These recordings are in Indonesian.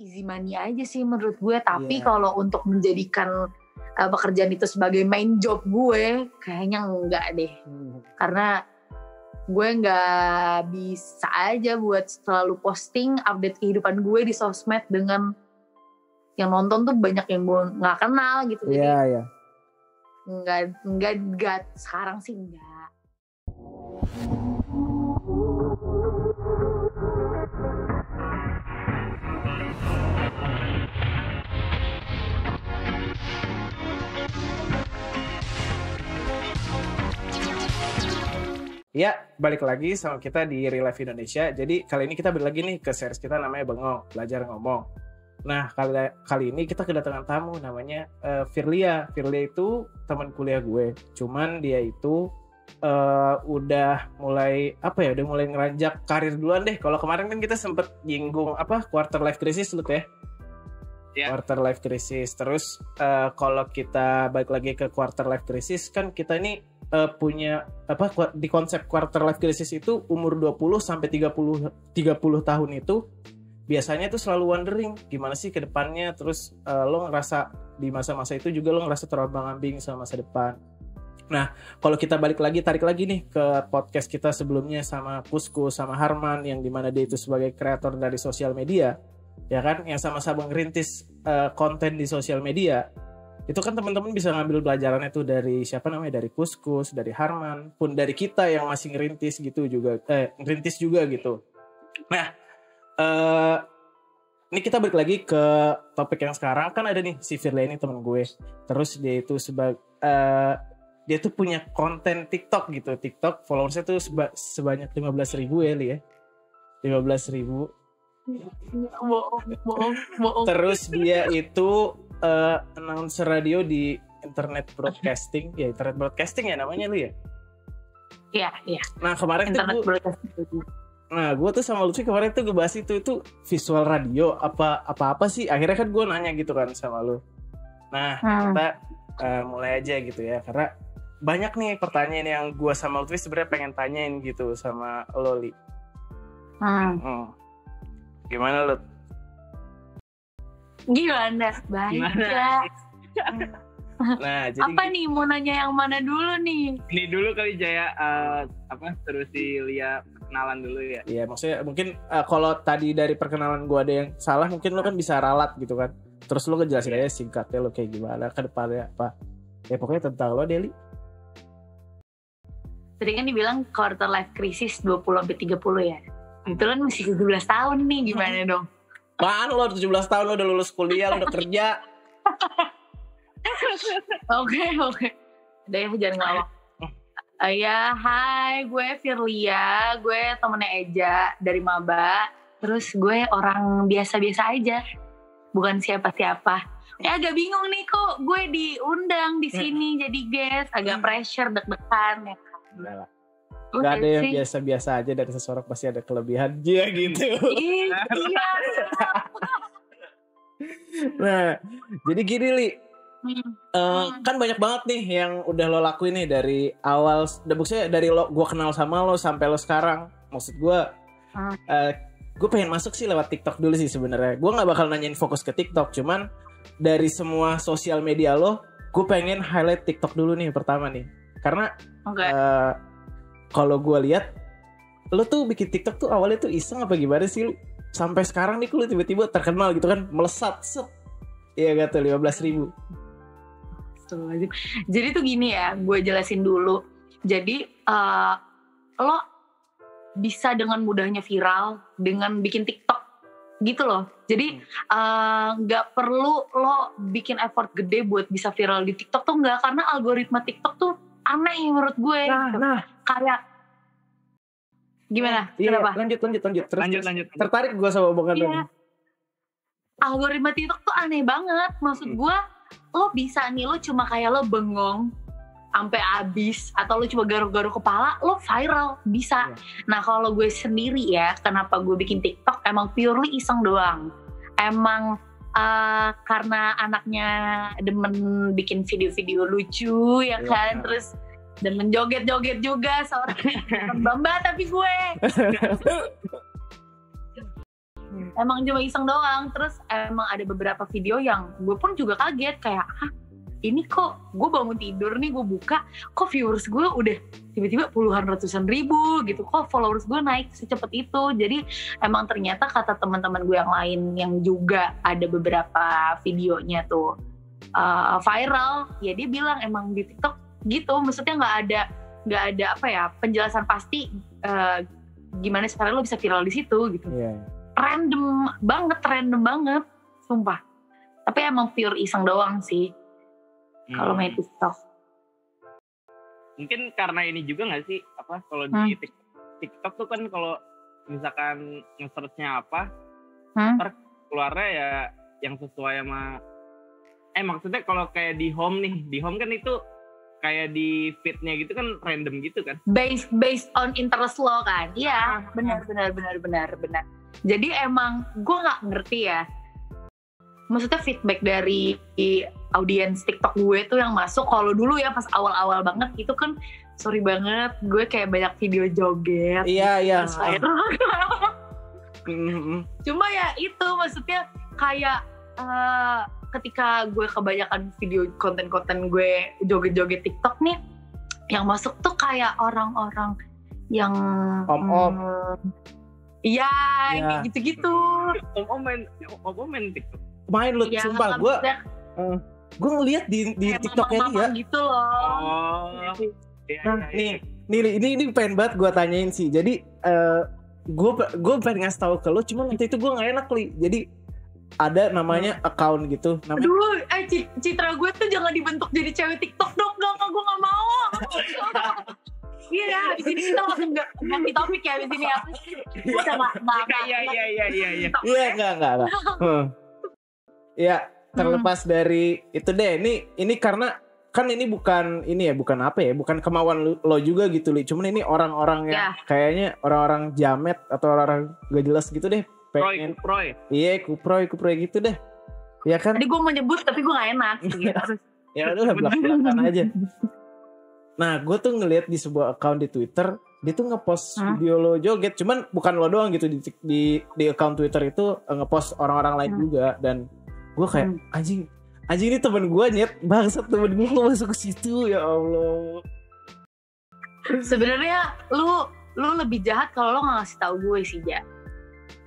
easy money aja sih menurut gue. Tapi kalau untuk menjadikan pekerjaan itu sebagai main job gue, kayaknya enggak deh. Karena gue nggak bisa aja buat selalu posting update kehidupan gue di sosmed dengan yang nonton tuh banyak yang gue nggak kenal gitu. Jadi nggak sekarang sih enggak. Ya, balik lagi sama kita di Real Life Indonesia. Jadi kali ini kita balik lagi nih ke series kita namanya Bengong, Belajar Ngomong. Nah, kali ini kita kedatangan tamu namanya Firlia. Firlia itu teman kuliah gue. Cuman dia itu udah mulai udah mulai ngeranjak karir duluan deh. Kalau kemarin kan kita sempet nyinggung quarter life crisis lu ya. Quarter life crisis. Terus kalau kita balik lagi ke quarter life crisis, kan kita ini punya di konsep quarter life crisis itu umur 20 sampai 30 tahun itu biasanya tuh selalu wondering gimana sih ke depannya. Terus lo ngerasa di masa-masa itu juga lo ngerasa terombang-ambing sama masa depan. Nah, kalau kita tarik lagi nih ke podcast kita sebelumnya sama Kuskus sama Harman, yang dimana dia itu sebagai kreator dari sosial media, ya kan, yang sama-sama ngerintis konten di sosial media. Itu kan teman-teman bisa ngambil pelajarannya tuh dari dari Kuskus, dari Harman, pun dari kita yang masih ngerintis juga gitu. Nah, ini kita balik lagi ke topik yang sekarang. Kan ada nih si Firlia ini teman gue. Terus dia itu dia tuh punya konten TikTok gitu. TikTok followersnya tuh sebanyak 15.000 ya, Li ya. 15.000. Bohong. Terus dia itu announcer radio di internet broadcasting. Ya, internet broadcasting ya namanya lu ya? Iya. Nah, kemarin internet broadcasting. Nah, gue tuh sama Lutfi kemarin tuh ngebahas itu visual radio apa sih? Akhirnya kan gue nanya gitu kan sama lu. Nah, kita mulai aja gitu ya, karena banyak nih pertanyaan yang gue sama Lutfi sebenarnya pengen tanyain gitu sama Loli. Gimana Lut? Gimana? Baik ya. Nah, jadi apa nih, mau nanya yang mana dulu nih? Ini dulu kali Jaya, terus si Lia perkenalan dulu ya. Iya, maksudnya mungkin kalau tadi dari perkenalan gue ada yang salah, mungkin lo kan bisa ralat gitu kan. Terus lo ngejelasin aja singkatnya lo kayak gimana, ke depannya apa. Ya pokoknya tentang lo, Deli. Tadi kan dibilang quarter life crisis 20-30 ya. Itu kan masih 17 tahun nih, gimana dong? Apaan lo 17 tahun lo udah lulus kuliah, lo udah kerja. Oke. Udah ya, jangan ngelawak. Ya, hai, gue Firlia. Gue temennya Eja dari Maba. Terus gue orang biasa-biasa aja. Bukan siapa-siapa. Ya agak bingung nih kok gue diundang di sini jadi guest. Agak pressure, deg-degan ya kan. Gak ada yang biasa-biasa aja, dari seseorang pasti ada kelebihan dia gitu. Iya. Nah, jadi gini Li, kan banyak banget nih yang udah lo lakuin nih dari awal. Maksudnya dari gue kenal sama lo sampai lo sekarang. Maksud gue, gue pengen masuk sih lewat TikTok dulu sih sebenarnya. Gue nggak bakal nanyain fokus ke TikTok, cuman dari semua sosial media lo, gue pengen highlight TikTok dulu nih pertama nih, karena kalau gue lihat lo tuh bikin TikTok tuh awalnya tuh iseng apa gimana sih? Sampai sekarang nih lo tiba-tiba terkenal gitu kan, melesat set. Iya gak tuh 15.000. Jadi tuh gini ya, gue jelasin dulu. Jadi lo bisa dengan mudahnya viral dengan bikin TikTok gitu loh. Jadi gak perlu lo bikin effort gede buat bisa viral di TikTok tuh enggak, karena algoritma TikTok tuh aneh menurut gue. Nah. Kayak gimana? Iya, kenapa? Lanjut. Tertarik gue sama omongan lo. Algoritma TikTok tuh aneh banget. Maksud gue, lo bisa nih, lo cuma kayak lo bengong sampai habis, atau lo cuma garuk-garuk kepala, lo viral, bisa. Nah, kalau gue sendiri ya, kenapa gue bikin TikTok, emang purely iseng doang. Emang karena anaknya demen bikin video-video lucu ya kan, terus demen joget-joget juga, seorang Bamba tapi gue. Emang cuma iseng doang. Terus emang ada beberapa video yang gue pun juga kaget kayak, ini kok gue bangun tidur nih, gue buka, kok viewers gue udah tiba-tiba puluhan ratusan ribu gitu, kok followers gue naik secepat itu. Jadi emang ternyata kata teman-teman gue yang lain yang juga ada beberapa videonya tuh viral, ya dia bilang emang di TikTok gitu, maksudnya nggak ada apa ya penjelasan pasti gimana sekarang lo bisa viral di situ gitu. Random banget, sumpah. Tapi emang pure iseng doang sih. Kalau main TikTok. Mungkin karena ini juga gak sih, apa kalau di TikTok tuh kan kalau misalkan nge-search-nya apa, ntar keluarnya ya yang sesuai sama, maksudnya kalau kayak di home kan itu kayak di feed-nya gitu kan random gitu kan. Based on interest lo kan. Iya, benar. Jadi emang gue gak ngerti ya. Maksudnya feedback dari audiens TikTok gue tuh yang masuk, kalau dulu ya pas awal-awal banget itu kan sorry banget, gue kayak banyak video joget. Iya. Cuma ya itu maksudnya kayak ketika gue kebanyakan video konten-konten gue joget-joget TikTok nih, yang masuk tuh kayak orang-orang yang iya kayak gitu-gitu. Om main TikTok. Main lu, sumpah gue ngeliat di TikToknya dia gitu loh. Nah, ini pengen banget gue tanyain sih. Jadi gue pengen ngasih tahu ke lo, cuman nanti itu gue nggak enak Li. Jadi ada namanya account gitu. Aduh, citra gue tuh jangan dibentuk jadi cewek TikTok dong. Enggak, gue nggak mau. Iya, di sini kita langsung ganti topik ya di sini apa sih? Iya, enggak. Ya, terlepas dari itu deh. Ini karena kan ini bukan bukan kemauan lo juga gitu Li. Cuman ini orang-orang yang kayaknya orang-orang jamet atau orang gak jelas gitu deh. Pengen kuproy. Iya, kuproy gitu deh. Ya kan? Tadi gue mau nyebut tapi gue gak enak gitu. Ya udah belak-belakan aja. Nah, gue tuh ngeliat di sebuah account di Twitter, dia tuh ngepost video lo joget. Cuman bukan lo doang gitu di account Twitter itu ngepost orang-orang lain juga. Dan gue kayak anjing ini temen gue nyet, bangsat temen gue kok masuk ke situ, ya Allah. Sebenarnya lu lebih jahat kalau lo nggak ngasih tahu gue sih, Ja.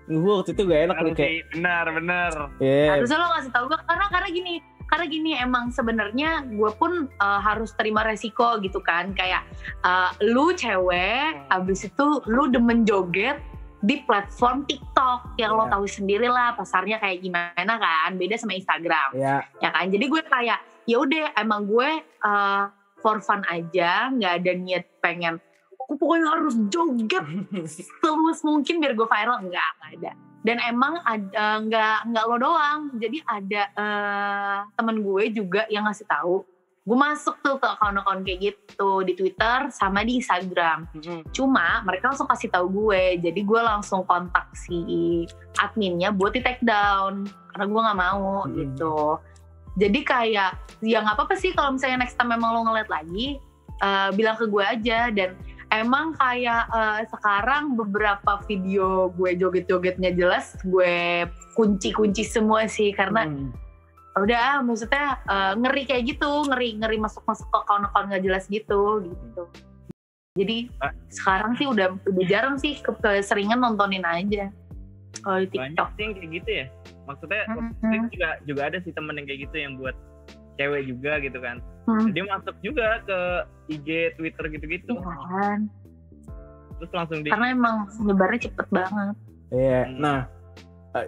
Gue waktu itu gak enak nih kayak. Benar. Harusnya lo ngasih tahu gue karena gini emang sebenarnya gue pun harus terima resiko gitu kan, kayak lu cewek, abis itu lu demen joget di platform TikTok yang lo tahu sendiri lah pasarnya kayak gimana kan, beda sama Instagram ya kan. Jadi gue kayak ya udah emang gue for fun aja, nggak ada niat pengen aku pokoknya harus joget seluas mungkin biar gue viral, nggak ada. Dan emang ada nggak lo doang, jadi ada temen gue juga yang ngasih tahu. Gue masuk tuh ke akun-akun kayak gitu di Twitter sama di Instagram. Cuma mereka langsung kasih tahu gue, jadi gue langsung kontak si adminnya buat di take down karena gue nggak mau gitu. Jadi kayak ya nggak apa-apa sih kalau misalnya next time memang lo ngeliat lagi, bilang ke gue aja. Dan emang kayak sekarang beberapa video gue joget-jogetnya jelas gue kunci semua sih karena udah maksudnya ngeri kayak gitu, ngeri masuk ke akun-akun nggak jelas gitu. Jadi sekarang sih udah jarang sih keseringan nontonin aja kalau di TikTok. Banyak sih yang kayak gitu ya. Maksudnya juga ada sih temen yang kayak gitu yang buat cewek juga gitu kan. Dia masuk juga ke IG, Twitter gitu-gitu. Kan. Terus langsung karena emang nyebarnya cepet banget. Iya. Nah,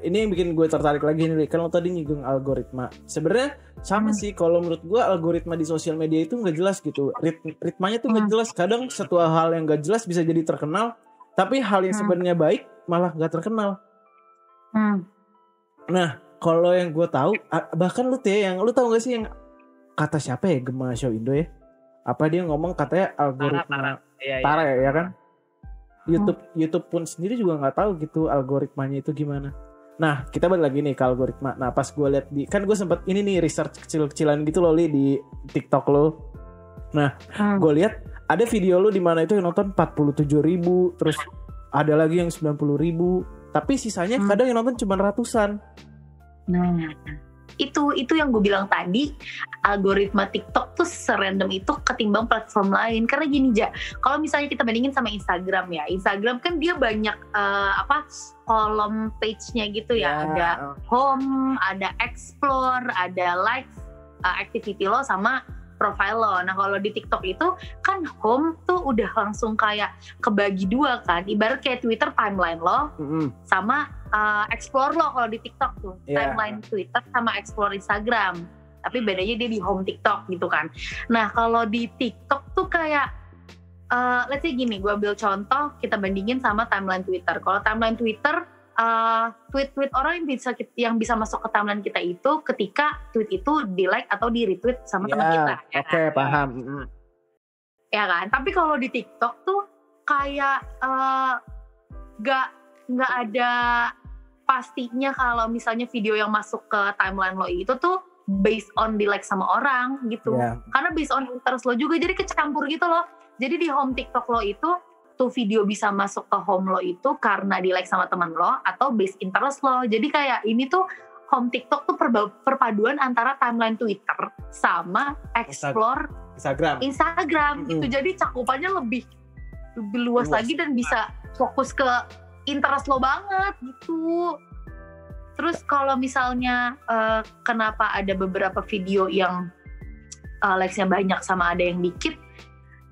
ini yang bikin gue tertarik lagi nih, kan lo tadi nyinggung algoritma. Sebenarnya sama sih kalau menurut gue algoritma di sosial media itu nggak jelas gitu. Ritmanya tuh nggak jelas. Kadang satu hal yang nggak jelas bisa jadi terkenal, tapi hal yang sebenarnya baik malah nggak terkenal. Nah, kalau yang gue tahu, bahkan lu tahu nggak sih yang kata siapa ya, Gema Show Indo ya? Apa dia ngomong katanya algoritma Tara ya kan? YouTube pun sendiri juga nggak tahu gitu algoritmanya itu gimana. Nah, kita balik lagi nih ke algoritma. Nah, pas gue lihat kan gue sempet ini nih research kecil-kecilan gitu loh Li di TikTok lo. Nah, gue lihat ada video lo di mana itu yang nonton 47.000, terus ada lagi yang 90.000. Tapi sisanya kadang yang nonton cuma ratusan. Nah, itu yang gue bilang tadi, algoritma TikTok tuh serandom itu ketimbang platform lain. Karena gini Ja, kalau misalnya kita bandingin sama Instagram ya, Instagram kan dia banyak kolom page-nya gitu ya. Ada home, ada explore, ada likes, activity lo sama profile lo. Nah kalau di TikTok itu kan home tuh udah langsung kayak kebagi dua kan, ibarat kayak Twitter timeline lo sama explore lo kalau di TikTok tuh timeline Twitter sama explore Instagram. Tapi bedanya dia di home TikTok gitu kan. Nah kalau di TikTok tuh kayak let's say gini, gue ambil contoh kita bandingin sama timeline Twitter. Kalau timeline Twitter tweet-tweet orang yang bisa masuk ke timeline kita itu ketika tweet itu di like atau di retweet sama teman kita. Oke, paham. Ya kan. Tapi kalau di TikTok tuh kayak nggak ada pastinya kalau misalnya video yang masuk ke timeline lo itu tuh based on di like sama orang gitu. Karena based on interest lo juga, jadi kecampur gitu loh. Jadi di home TikTok lo itu tuh video bisa masuk ke home lo itu karena di like sama teman lo atau base interest lo. Jadi kayak ini tuh home TikTok tuh perpaduan antara timeline Twitter sama explore Instagram gitu. Jadi cakupannya lebih luas lagi dan bisa fokus ke interest lo banget gitu. Terus kalau misalnya kenapa ada beberapa video yang likes-nya banyak sama ada yang dikit,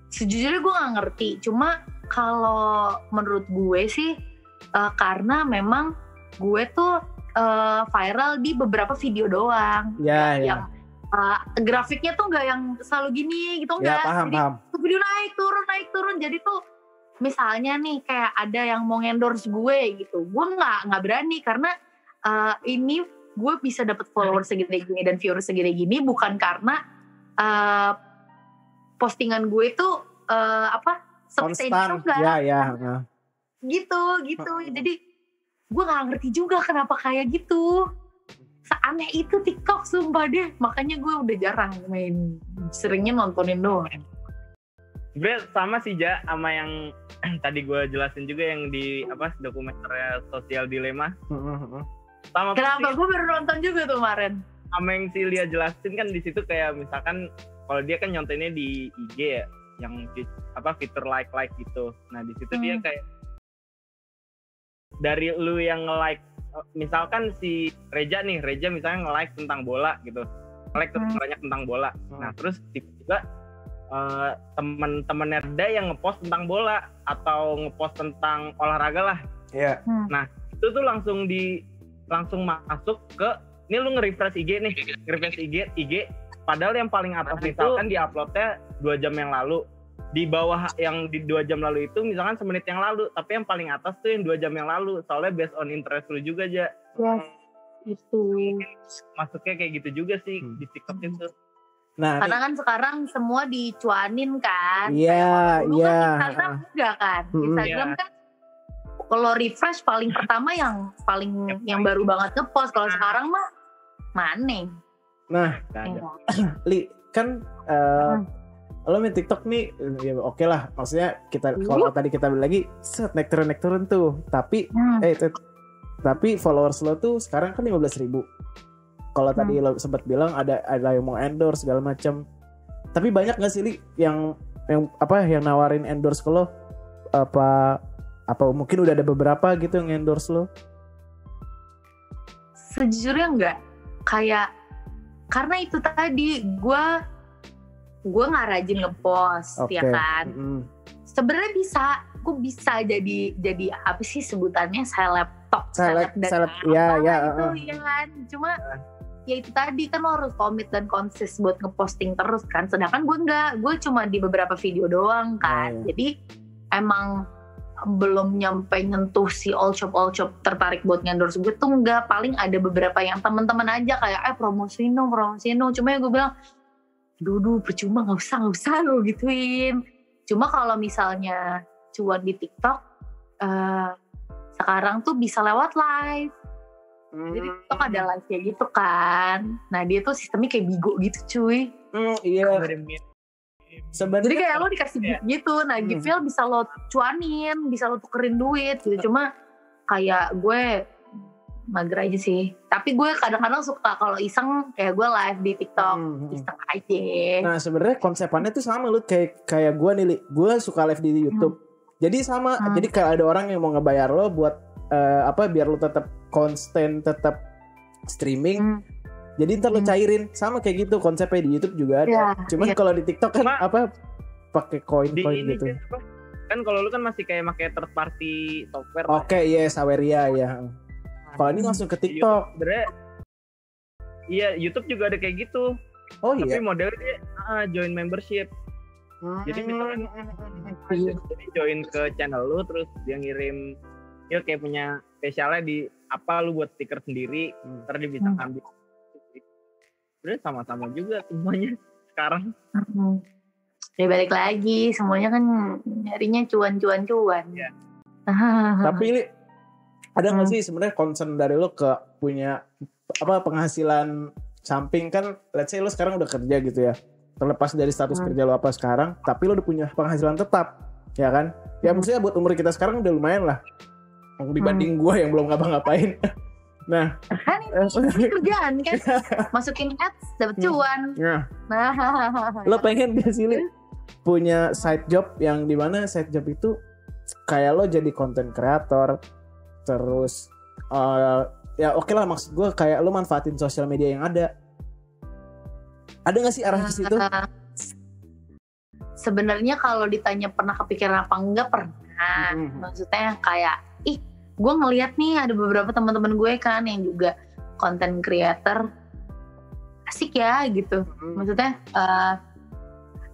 sejujurnya gue gak ngerti. Cuma kalau menurut gue sih karena memang gue tuh viral di beberapa video doang yang grafiknya tuh nggak yang selalu gini gitu, enggak. Jadi video naik turun. Jadi tuh misalnya nih kayak ada yang mau endorse gue gitu, gue nggak berani karena ini gue bisa dapat follower segini gini dan viewers segini gini bukan karena postingan gue itu konstan, gitu. Jadi gue nggak ngerti juga kenapa kayak gitu. Seaneh itu TikTok, sumpah deh. Makanya gue udah jarang main, seringnya nontonin doang. Sebenernya sama sih Ja, sama yang tadi gue jelasin juga yang di dokumenternya Social Dilemma. Sama. Kenapa? Gue baru nonton juga tuh kemarin. Sama yang si Lia jelasin kan di situ kayak misalkan kalau dia kan nyontennya di IG ya, yang fitur like gitu. Nah di situ dia kayak dari lu yang nge-like, misalkan si Reja misalnya nge-like tentang bola gitu, nge-like banyak tentang bola. Nah terus tiba-tiba temen-temennya ada yang ngepost tentang bola atau ngepost tentang olahraga lah. Nah itu tuh langsung masuk ke, ini lu nge-refresh IG, padahal yang paling atas misalkan di uploadnya 2 jam yang lalu, di bawah yang di 2 jam lalu itu misalkan semenit yang lalu, tapi yang paling atas tuh yang 2 jam yang lalu, soalnya based on interest lu juga aja. Itu masuknya kayak gitu juga sih di TikTok itu. Nah, karena kan sekarang semua dicuanin kan. Instagram enggak kan. Instagram kan kalau refresh paling pertama yang baru banget ngepost. Kalau sekarang mah maneng. Nah, Li kan lo main TikTok nih ya oke lah, maksudnya kita kalau tadi kita bilang lagi naik turun tuh, tapi tapi followers lo tuh sekarang kan 15.000. Kalau tadi lo sempat bilang ada yang mau endorse segala macam, tapi banyak nggak sih Li yang nawarin endorse ke lo? Apa mungkin udah ada beberapa gitu yang endorse lo? Sejujurnya enggak, kayak karena itu tadi gue nggak rajin ngepost, ya kan. Sebenarnya gue bisa jadi apa sih sebutannya, seleb dan itu kan. Cuma ya itu tadi kan lo harus komit dan konsis buat ngeposting terus kan. Sedangkan gue enggak, gue cuma di beberapa video doang kan. Jadi emang belum nyampe nyentuh si all shop tertarik buat endorse gue tuh enggak. Paling ada beberapa yang teman-teman aja kayak promosiin dong. Cuma ya gue bilang duh percuma, nggak usah lo gituin. Cuma kalau misalnya cuan di TikTok sekarang tuh bisa lewat live. Jadi TikTok ada live-nya gitu kan. Nah dia tuh sistemnya kayak Bigo gitu cuy. Jadi kayak lo dikasih gift gitu. Nah gift-nya bisa lo cuanin, bisa lo tukerin duit gitu. Cuma kayak gue mager aja sih. Tapi gue kadang-kadang suka kalau iseng kayak gue live di TikTok, iseng aja. Nah sebenarnya konsepannya tuh sama lu kayak gue nih Li. Gue suka live di YouTube. Jadi sama. Jadi kalau ada orang yang mau ngebayar lo buat biar lo tetap konsisten, tetap streaming. Jadi ntar lo cairin sama kayak gitu konsepnya di YouTube juga ada. Cuman kalau di TikTok kan pakai koin gitu. Kan kalau lu kan masih kayak pakai third party software. Oke, Saweria ya. Kalau ini langsung ke TikTok. Iya, YouTube juga ada kayak gitu. Oh iya. Tapi iya. modelnya join membership. Jadi misalkan jadi join ke channel lu terus dia ngirim kayak punya spesialnya di apa lu buat stiker sendiri, ntar dia bisa ambil. Sebenarnya sama-sama juga semuanya sekarang. Ya balik lagi, semuanya kan nyarinya cuan. Ya. Tapi ini ada nggak sih sebenarnya concern dari lo ke punya penghasilan samping kan? Let's say lo sekarang udah kerja gitu ya, terlepas dari status kerja lo apa sekarang, tapi lo udah punya penghasilan tetap, ya kan? Ya maksudnya buat umur kita sekarang udah lumayan lah, dibanding gue yang belum ngapa-ngapain. Nah, kan ini kerjaan kan, masukin ads dapat cuan. Nah, lo pengen gak sih Li punya side job yang dimana side job itu kayak lo jadi content creator, terus ya oke lah, maksud gue kayak lo manfaatin sosial media yang ada nggak sih arah ke situ? Sebenarnya kalau ditanya pernah kepikiran apa enggak, pernah. Maksudnya kayak gue ngelihat nih ada beberapa teman-teman gue kan yang juga content creator, asik ya gitu. Maksudnya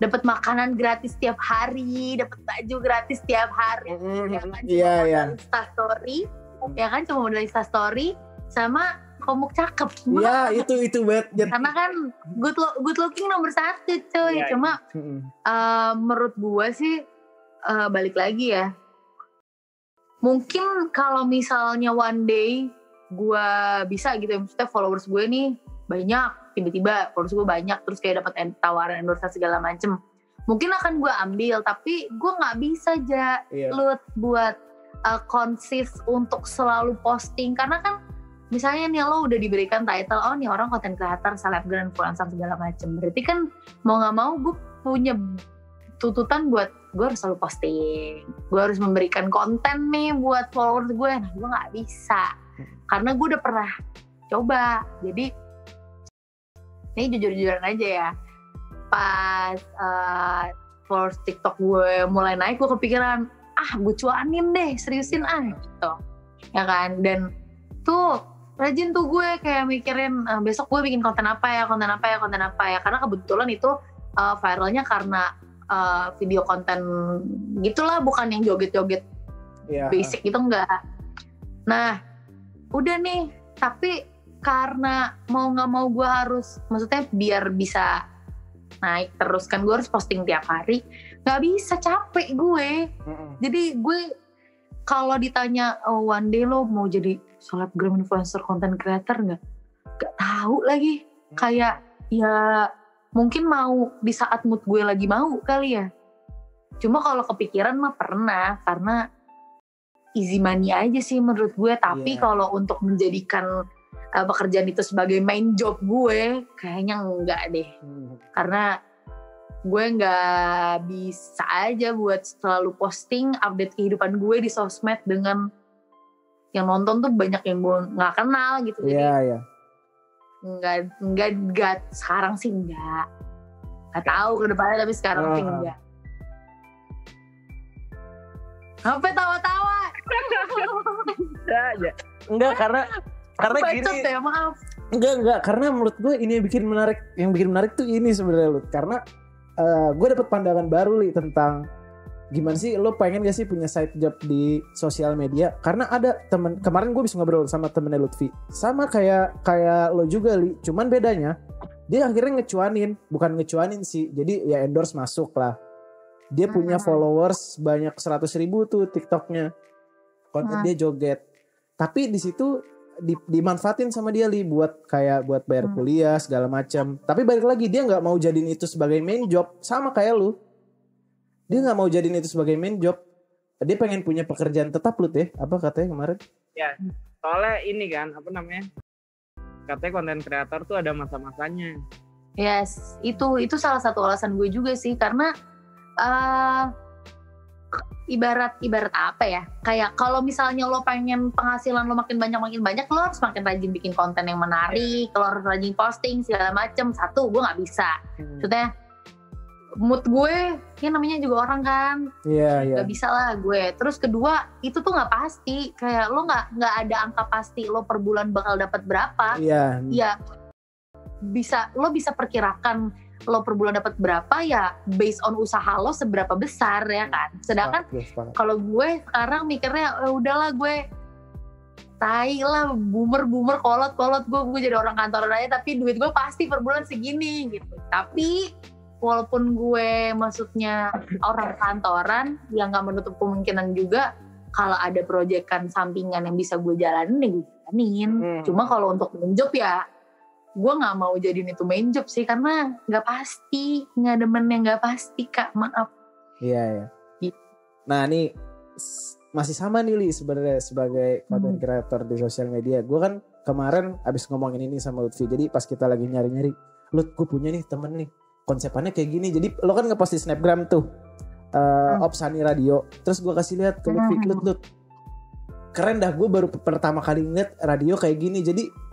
dapat makanan gratis tiap hari, dapat baju gratis tiap hari, Iya. Instastory, ya kan cuma modal Instastory sama komuk cakep. Iya itu banget. Karena kan good looking nomor 1 cuy. Cuma menurut gue sih balik lagi ya. Mungkin kalau misalnya one day gue bisa gitu, maksudnya followers gue nih banyak, tiba-tiba followers gue banyak, terus kayak dapat tawaran endorse segala macem, mungkin akan gue ambil. Tapi gue nggak bisa buat konsis untuk selalu posting, karena kan misalnya nih lo udah diberikan title, nih orang content creator, selebgram, influencer segala macem, berarti kan mau nggak mau gue punya tuntutan buat gue harus selalu posting, gue harus memberikan konten nih buat followers gue. Nah gue nggak bisa karena gue udah pernah coba. Jadi ini jujur-jujuran aja ya, pas followers TikTok gue mulai naik, gue kepikiran gue cuanin deh, seriusin gitu ya kan. Dan tuh rajin tuh gue kayak mikirin besok gue bikin konten apa ya, karena kebetulan itu viralnya karena video konten gitulah, bukan yang joget-joget basic gitu, enggak. Nah udah nih, tapi karena mau gak mau gue harus, maksudnya biar bisa naik terus kan gue harus posting tiap hari, gak bisa, capek gue. Jadi gue kalau ditanya one day lo mau jadi selebgram, influencer, content creator gak tahu lagi. Kayak ya mungkin mau di saat mood gue lagi mau kali ya. Cuma kalau kepikiran mah pernah, karena easy money aja sih menurut gue. Tapi kalau untuk menjadikan pekerjaan itu sebagai main job gue, kayaknya enggak deh. Karena gue gak bisa aja buat selalu posting update kehidupan gue di sosmed dengan yang nonton tuh banyak yang gue gak kenal gitu. Jadi Enggak sekarang sih enggak tahu ke depannya, tapi sekarang sih enggak. Sampai tawa-tawa. Enggak, karena gini. Ya, maaf. Enggak, karena menurut gue ini yang bikin menarik tuh ini sebenarnya lu. Karena gue dapet pandangan baru Li tentang gimana sih lo pengen gak sih punya side job di sosial media. Karena ada temen, kemarin gue bisa ngobrol sama temennya Lutfi, sama kayak lo juga Li, cuman bedanya dia akhirnya bukan ngecuanin sih, jadi ya endorse masuk lah. Dia punya followers banyak 100.000 tuh TikToknya, konten dia joget, tapi di situ dimanfaatin sama dia Li buat bayar kuliah segala macam. Tapi balik lagi dia nggak mau jadiin itu sebagai main job, sama kayak lu. Dia nggak mau jadiin itu sebagai main job. Dia pengen punya pekerjaan tetap Lut ya. Apa katanya kemarin? Ya, soalnya ini kan apa namanya? Katanya konten kreator tuh ada masa-masanya. Yes, itu salah satu alasan gue juga sih, karena ibarat apa ya, kayak kalau misalnya lo pengen penghasilan lo makin banyak, lo harus makin rajin bikin konten yang menarik, lo harus rajin posting segala macem. Satu, gue nggak bisa, maksudnya mood gue, ya namanya juga orang kan, nggak bisa lah gue. Terus kedua, itu tuh nggak pasti, kayak lo nggak ada angka pasti lo per bulan bakal dapat berapa. Iya, lo bisa perkirakan lo per bulan dapat berapa ya based on usaha lo seberapa besar ya kan. Sedangkan kalau gue sekarang mikirnya udahlah gue tai lah, boomer kolot gue jadi orang kantoran aja, tapi duit gue pasti per bulan segini gitu. Tapi walaupun gue maksudnya orang kantoran, yang nggak menutup kemungkinan juga kalau ada proyekan sampingan yang bisa gue jalanin ya gue jalanin. Cuma kalau untuk main job ya gue nggak mau jadiin itu main job sih, karena nggak pasti, nggak demen yang nggak pasti Kak, maaf. Iya. Nah ini masih sama nih Li sebenarnya sebagai content creator di sosial media. Gue kan kemarin abis ngomongin ini sama Lutfi, jadi pas kita lagi nyari Lut, gue punya nih temen nih konsepannya kayak gini. Jadi lo kan ngepost di Snapgram tuh Opsani Radio, terus gue kasih lihat ke Lutfi, Lut keren dah, gue baru pertama kali ngeliat radio kayak gini. Jadi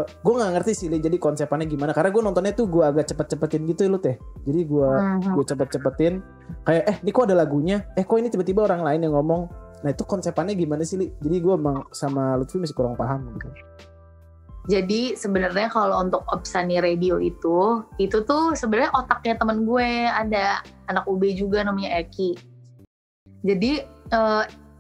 gue nggak ngerti sih jadi konsepannya gimana, karena gue nontonnya tuh gue agak cepet-cepetin gitu ya Lut ya. Jadi gue cepet-cepetin kayak ini kok ada lagunya, kok ini tiba-tiba orang lain yang ngomong. Nah itu konsepannya gimana sih Li? Jadi gue sama Lutfi masih kurang paham gitu. Jadi sebenarnya kalau untuk Opsani Radio itu tuh sebenarnya otaknya teman gue, ada anak UB juga namanya Eki. Jadi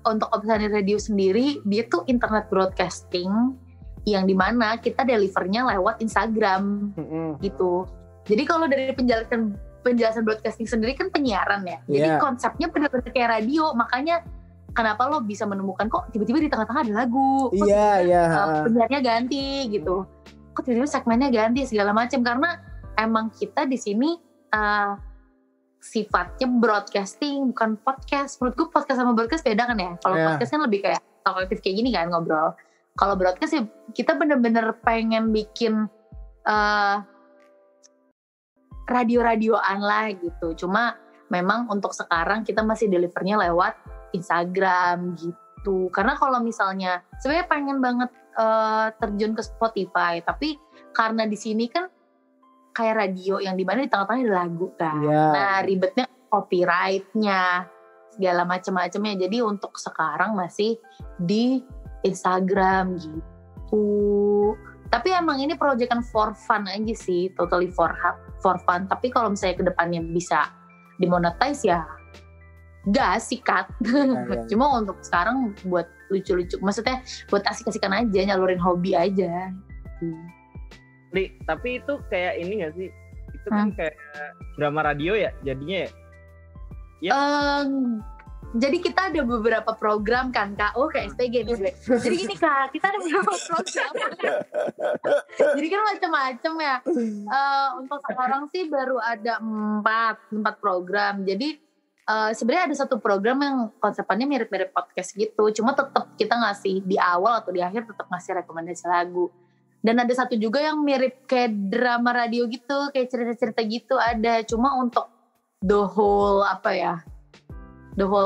untuk Opsani Radio sendiri dia tuh internet broadcasting yang dimana kita delivernya lewat Instagram gitu. Jadi kalau dari penjelasan broadcasting sendiri kan penyiaran ya. Jadi konsepnya benar-benar kayak radio. Makanya kenapa lo bisa menemukan kok tiba-tiba di tengah-tengah ada lagu. Penyiarnya ganti gitu. Kok tiba-tiba segmennya ganti segala macam, karena emang kita di sini sifatnya broadcasting bukan podcast. Menurut gue podcast sama broadcast beda kan ya. Kalau podcast kan lebih kayak talkative kayak gini kan, ngobrol. Kalau broadcast ya kita bener-bener pengen bikin radio-radioan lah gitu. Cuma memang untuk sekarang kita masih delivernya lewat Instagram gitu. Karena kalau misalnya sebenarnya pengen banget terjun ke Spotify, tapi karena di sini kan kayak radio yang dimana di tengah-tengah ada lagu kan. Nah ribetnya copyrightnya segala macam-macamnya. Jadi untuk sekarang masih di Instagram gitu. Tapi emang ini proyekan for fun aja sih, totally for fun. Tapi kalau misalnya kedepannya bisa dimonetize ya gas sikat. Cuma untuk sekarang buat lucu-lucu, maksudnya buat asik-asikan aja, nyalurin hobi aja. Li, tapi itu kayak ini gak sih? Itu kan kayak drama radio ya jadinya ya? Jadi kita ada beberapa program kan Kak, kayak SPG nih. Jadi gini Kak, kita ada beberapa program. Jadi kan macam-macam ya. Untuk sekarang sih baru ada 4 program. Jadi sebenarnya ada satu program yang konsepannya mirip-mirip podcast gitu. Cuma tetap kita ngasih di awal atau di akhir tetap ngasih rekomendasi lagu. Dan ada satu juga yang mirip kayak drama radio gitu, kayak cerita-cerita gitu ada. Cuma untuk the whole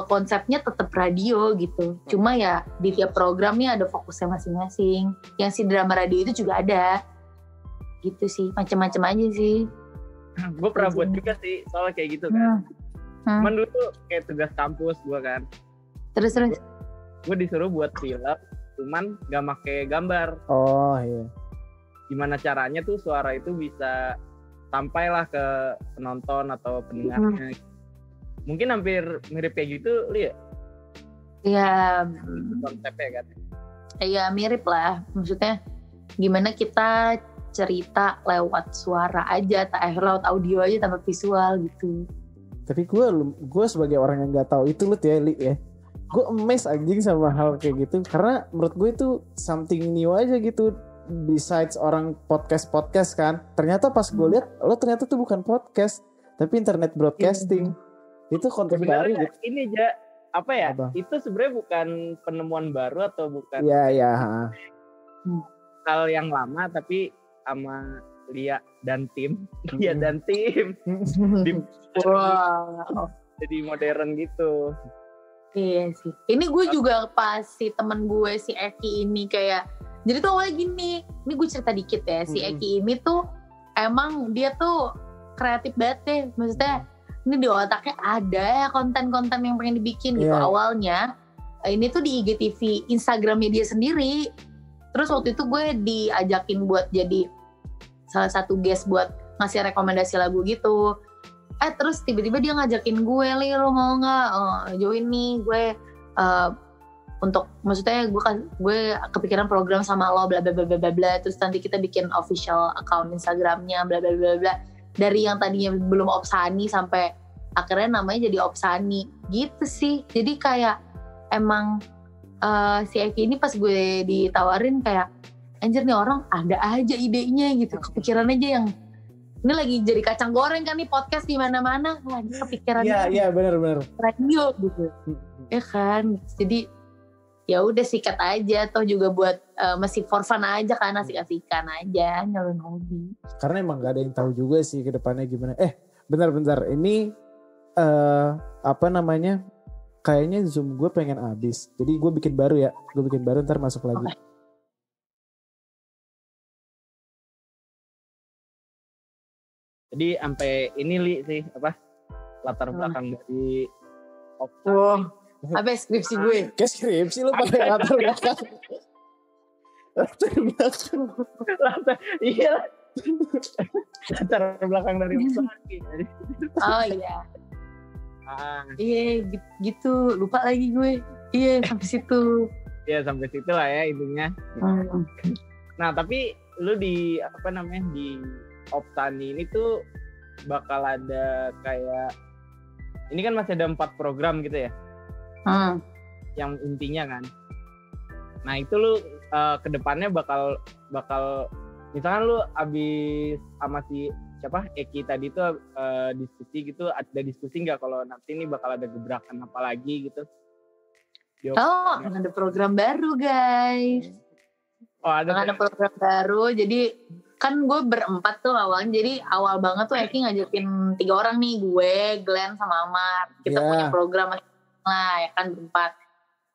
konsepnya tetap radio gitu. Cuma ya di tiap programnya ada fokusnya masing-masing. Yang si drama radio itu juga ada. Gitu sih, macam-macam aja sih. Gue pernah buat juga sih, soalnya kayak gitu kan. Cuman dulu tuh kayak tugas kampus gue kan. Terus? Gue disuruh buat film, cuman gak make gambar. Oh iya. Gimana caranya tuh suara itu bisa sampailah ke penonton atau pendengarnya. Mungkin hampir mirip kayak gitu, Li ya? Iya. Konsepnya kan? Iya mirip lah. Maksudnya gimana kita cerita lewat suara aja, lewat audio aja tanpa visual gitu. Tapi gue sebagai orang yang nggak tahu itu Lut ya, Li ya. Gue amazed anjing sama hal kayak gitu. Karena menurut gue itu something new aja gitu. Besides orang podcast kan. Ternyata pas gue lihat, lo ternyata tuh bukan podcast, tapi internet broadcasting. Itu konten baru gitu. Ini aja apa ya? Apa? Itu sebenarnya bukan penemuan baru atau bukan Iya. hal yang lama, tapi sama Lia dan tim Wow. jadi modern gitu. Iya sih. Ini gue juga pas si temen gue si Eki ini kayak, jadi tuh awalnya gini, ini gue cerita dikit ya, si Eki ini tuh emang dia tuh kreatif banget deh, maksudnya ini di otaknya ada ya konten-konten yang pengen dibikin gitu. Awalnya ini tuh di IGTV Instagramnya dia sendiri, terus waktu itu gue diajakin buat jadi salah satu guest buat ngasih rekomendasi lagu gitu. Terus tiba-tiba dia ngajakin gue, Li lo mau gak join nih gue untuk, maksudnya gue kepikiran program sama lo bla bla bla bla bla, terus nanti kita bikin official account Instagramnya bla bla bla bla, dari yang tadinya belum Opsani sampai akhirnya namanya jadi Opsani gitu sih. Jadi kayak emang si Eki ini pas gue ditawarin kayak anjir nih orang ada aja idenya gitu, kepikiran aja yang ini lagi jadi kacang goreng kan nih podcast di mana-mana, lagi kepikiran Iya benar radio gitu. Ya kan, jadi ya udah sikat aja, toh juga buat masih for fun aja kan, asik-asikan aja nyalon hobi. Karena emang gak ada yang tahu juga sih ke depannya gimana. Bentar ini apa namanya? Kayaknya Zoom gue pengen habis. Jadi gue bikin baru ya. Gue bikin baru ntar masuk lagi. Okay. Jadi sampai ini Li sih apa? Latar belakang dari Apa skripsi gue? Kayak skripsi lu pakai latar belakang. Iya. Latar belakang dari Opsani. Oh iya. Iya gitu, lupa lagi gue. Iya sampai situ. Ya sampai situ lah ya intinya. Nah tapi lu di apa namanya di Opsani ini tuh bakal ada kayak, ini kan masih ada 4 program gitu ya, yang intinya kan. Nah itu lu kedepannya bakal misalkan lu abis sama si siapa Eki tadi tuh diskusi gitu, ada diskusi nggak kalau nanti ini bakal ada gebrakan apa lagi gitu? Ada program baru guys. Ada program baru, jadi kan gue berempat tuh awalnya. Jadi awal banget tuh Eki ngajakin 3 orang nih, gue, Glenn sama Amar. Kita punya program lah ya kan berempat.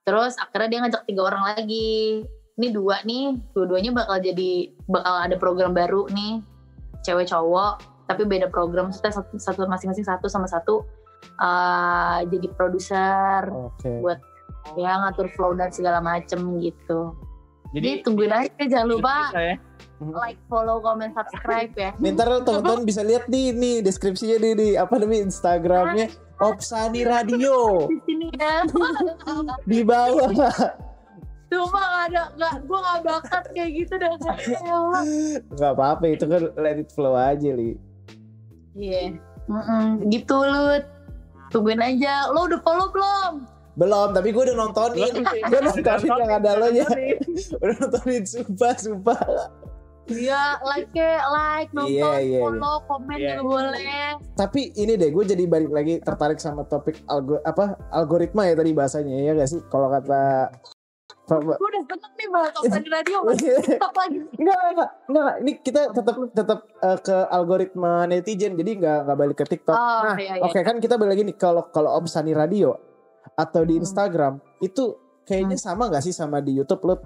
Terus akhirnya dia ngajak 3 orang lagi. Ini 2 nih, dua-duanya bakal ada program baru nih, cewek cowok, tapi beda program. Satu masing-masing satu sama satu jadi produser buat ya ngatur flow dan segala macem gitu. Jadi tungguin aja, jangan lupa like, follow, comment, subscribe ya. Ntar teman-teman bisa lihat nih deskripsinya di apa namanya Instagramnya Opsani Radio. Di sini ya. Di bawah. Cuma gue gak bakat kayak gitu dah. Gak apa-apa, itu kan let it flow aja Li. Iya. Gitu lu. Tungguin aja. Lo udah follow belum? Belum, tapi gue udah nontonin. Gue nontonin yang ada lo nya. Udah nontonin, sumpah. Iya, like, nonton, follow, komen juga boleh. Tapi ini deh, gue jadi balik lagi tertarik sama topik algoritma ya tadi bahasanya, ya gak sih? Kalau kata gue udah seneng nih bahas Opsani Radio. Stop lagi. Enggak. Ini kita tetap ke algoritma netizen, jadi nggak balik ke TikTok. Oke, kan kita balik lagi nih kalau Opsani Radio atau di Instagram itu kayaknya sama nggak sih sama di YouTube lo?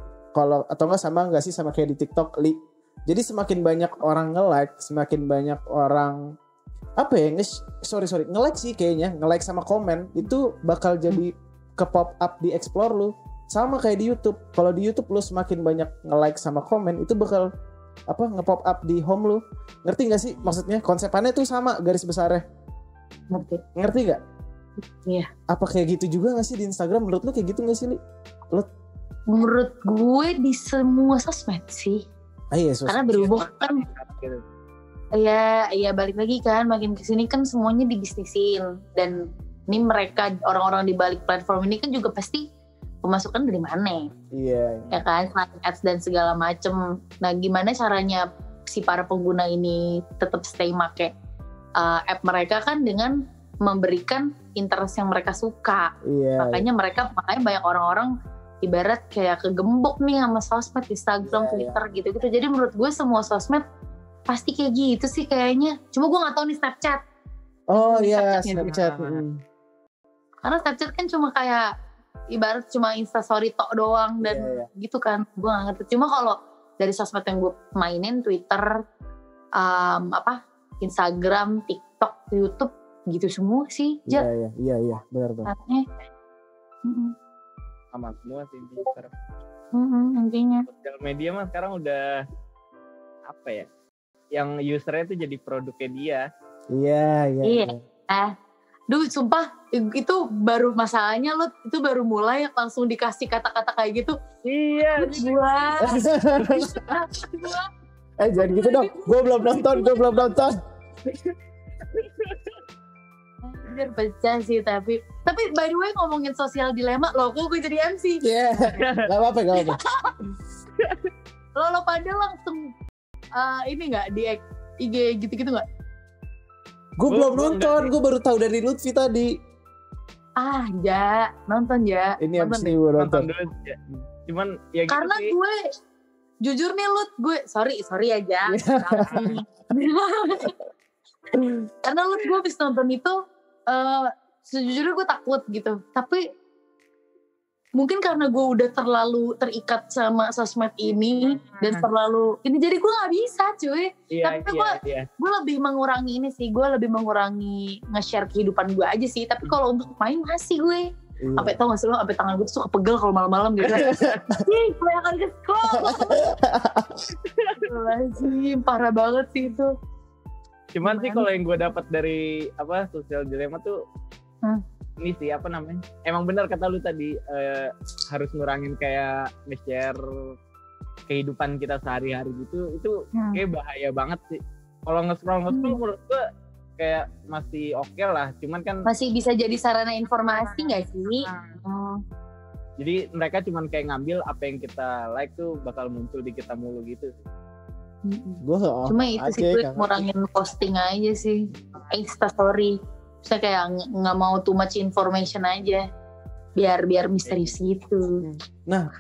Atau nggak sama nggak sih sama kayak di TikTok Li? Jadi semakin banyak orang nge-like, semakin banyak orang nge-like sih kayaknya, nge-like sama komen itu bakal jadi ke pop up di explore lu. Sama kayak di YouTube. Kalau di YouTube lu semakin banyak nge-like sama komen itu bakal nge-pop up di home lu. Ngerti gak sih maksudnya? Konsepannya tuh sama garis besarnya. Ngerti gak? Iya. Apa kayak gitu juga gak sih di Instagram? Menurut lu kayak gitu gak sih Li? Menurut gue di semua sosmed sih. Karena berhubung kan ya balik lagi kan, makin kesini kan semuanya dibisnisin. Dan ini mereka orang-orang di balik platform ini kan juga pasti pemasukan dari mana? Iya. Ya kan, ads dan segala macem. Nah, gimana caranya si para pengguna ini tetap stay make app mereka kan dengan memberikan interest yang mereka suka. Iya. Makanya banyak orang-orang ibarat kayak kegembok nih sama sosmed, Instagram, Twitter gitu-gitu. Jadi menurut gue semua sosmed pasti kayak gitu sih kayaknya. Cuma gue nggak tahu nih Snapchat. Oh iya, Snapchat. Karena Snapchat kan cuma kayak ibarat cuma Instastory tok doang dan gitu kan. Gue nggak ngerti. Cuma kalau dari sosmed yang gue mainin, Twitter, Instagram, TikTok, YouTube, gitu semua sih. Iya, benar. Sama semua sih sekarang. Intinya. Sosial media mah sekarang udah apa ya? Yang usernya itu jadi produknya dia. Iya. Duh, sumpah itu baru masalahnya lo itu baru mulai langsung dikasih kata-kata kayak gitu. Iya. Jangan gitu dong. Gue belum nonton. Biar pecah sih tapi by the way ngomongin sosial dilema loh, kok gue jadi MC. Iya. Gak apa-apa. Lo pada langsung ini nggak di IG gitu-gitu nggak? Gue belum nonton, gue baru tahu dari Lutfi tadi. Nonton ya. Ini MC gue nonton. Dulu ya. Cuman ya gitu karena sih. Gue jujur nih gue sorry aja. Karena gue habis nonton itu sejujurnya gue takut gitu. Tapi mungkin karena gue udah terlalu terikat sama sosmed ini dan terlalu ini, jadi gue nggak bisa cuy. Tapi gue lebih mengurangi ini sih, gue lebih mengurangi nge-share kehidupan gue aja sih. Tapi kalau untuk main masih gue sampai tau gak sih lo, sampai tangan gue tuh suka pegel kalau malam-malam gitu. Gue akan ke sekolah. Parah banget sih itu. Cuman sih kalau yang gue dapat dari sosial dilema tuh ini sih emang benar kata lu tadi, harus ngurangin kayak nge-share kehidupan kita sehari-hari gitu. Itu kayak bahaya banget sih. Kalau nge-scroll menurut gue kayak masih oke lah, cuman kan masih bisa jadi sarana informasi nggak sih? Jadi mereka cuman kayak ngambil apa yang kita like tuh bakal muncul di kita mulu gitu. Cuma itu sih gue ngurangin posting aja sih, Instastory. Saya kayak nggak mau too much information aja, biar misterius gitu. Nah,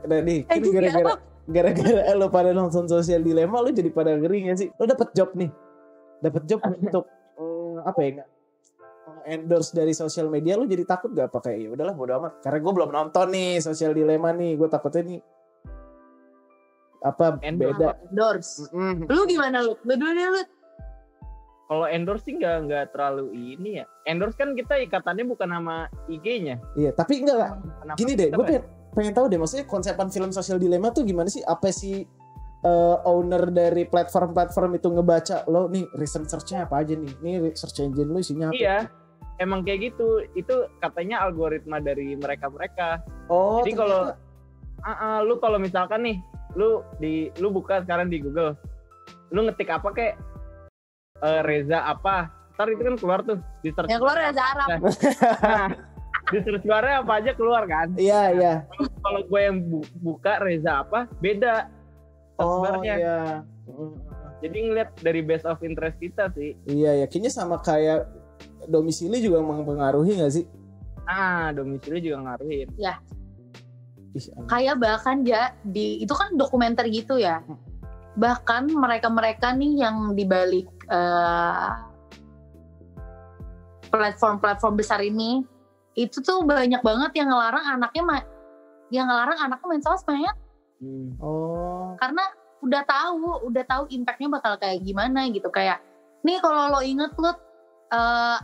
nih gara-gara lo pada nonton sosial dilema, lo jadi pada ngeri nggak sih? Lo dapet job untuk endorse dari sosial media, lo jadi takut gak? Pakai ya udahlah bodo amat. Karena gue belum nonton nih sosial dilema nih, gue takutnya nih beda. Endorse. Lu gimana lu? Lu dulu deh lu. Kalau endorse sih nggak terlalu ini ya. Endorse kan kita ikatannya bukan sama IG-nya. Iya, tapi enggak. Gini deh, gue pengen tahu deh, maksudnya konsepan film sosial dilema tuh gimana sih? Apa sih owner dari platform-platform itu ngebaca lo nih recent search-nya apa aja nih? Nih search engine lo isinya apa? Iya, emang kayak gitu. Itu katanya algoritma dari mereka-mereka. Oh, jadi kalau lu kalau misalkan nih, lu buka sekarang di Google, lu ngetik apa kayak Reza apa, ntar itu kan keluar tuh di search. Yang keluar Reza Arab. Nah, di search barnya apa aja keluar kan? Iya. Kalau gue yang buka Reza apa, beda search barnya. Iya. Jadi ngeliat dari base of interest kita sih. Iya, kayaknya sama kayak domisili juga mempengaruhi nggak sih? Domisili juga ngaruhin. Ya. Kayak bahkan itu kan dokumenter gitu ya. Bahkan mereka nih yang dibalik platform besar ini, itu tuh banyak banget yang ngelarang anaknya main sosmed. Karena udah tahu impactnya bakal kayak gimana gitu. Kayak nih kalau lo inget lo,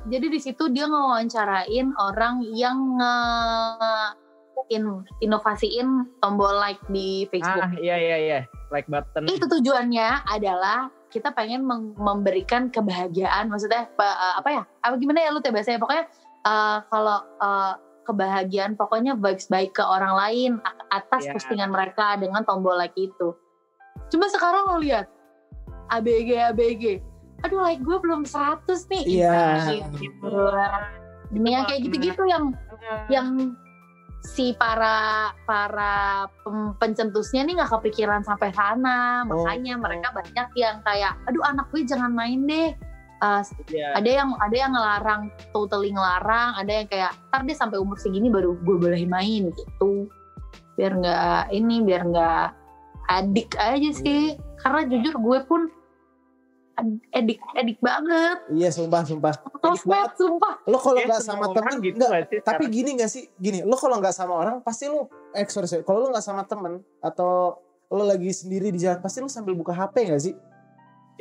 jadi di situ dia ngewawancarain orang yang inovasiin tombol like di Facebook. Iya. Like button. Itu tujuannya adalah kita pengen memberikan kebahagiaan, maksudnya gimana ya lu bahasanya, pokoknya kalau kebahagiaan, pokoknya vibes baik ke orang lain atas postingan mereka dengan tombol like itu. Cuma sekarang lo lihat ABG, aduh like gue belum 100 nih. Iya. Yang kayak gitu-gitu yang si para pencetusnya nih nggak kepikiran sampai sana, makanya mereka banyak yang kayak, aduh anak gue jangan main deh, Ada yang ngelarang, totally ngelarang, ada yang kayak ntar dia sampai umur segini baru gue boleh main gitu, biar nggak adik aja sih. Karena jujur gue pun edik banget. Iya sumpah. Sosmed sumpah. Lo kalau nggak sama temen gitu nggak, tapi gini nggak sih? Gini, lo kalau nggak sama orang pasti lo kalau lo nggak sama temen atau lo lagi sendiri di jalan pasti lo sambil buka HP nggak sih?